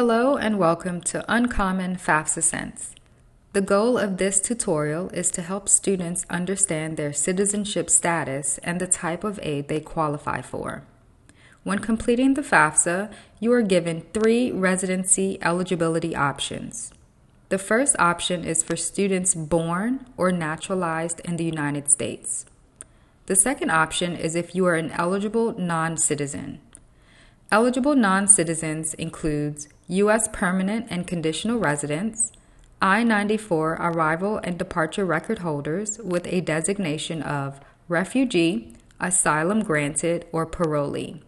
Hello and welcome to Uncommon FAFSA Sense. The goal of this tutorial is to help students understand their citizenship status and the type of aid they qualify for. When completing the FAFSA, you are given 3 residency eligibility options. The first option is for students born or naturalized in the United States. The second option is if you are an eligible non-citizen. Eligible non-citizens includes U.S. permanent and conditional residents, I-94 arrival and departure record holders with a designation of refugee, asylum granted, or parolee,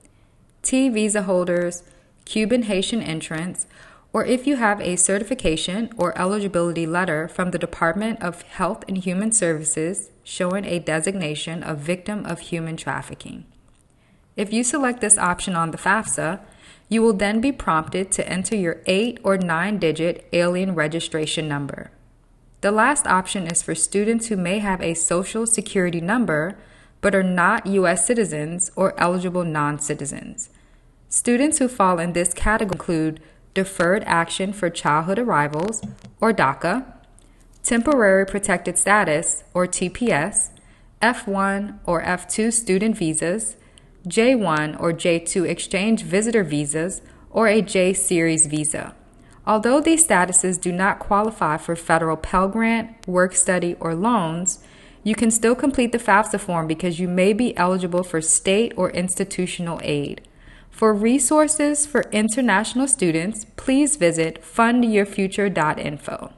T visa holders, Cuban Haitian entrants, or if you have a certification or eligibility letter from the Department of Health and Human Services showing a designation of victim of human trafficking. If you select this option on the FAFSA, you will then be prompted to enter your 8 or 9-digit alien registration number. The last option is for students who may have a social security number but are not U.S. citizens or eligible non-citizens. Students who fall in this category include Deferred Action for Childhood Arrivals, or DACA, Temporary Protected Status, or TPS, F1 or F2 student visas, J1 or J2 exchange visitor visas, or a J-series visa. Although these statuses do not qualify for federal Pell Grant, work study, or loans, you can still complete the FAFSA form because you may be eligible for state or institutional aid. For resources for international students, please visit fundyourfuture.info.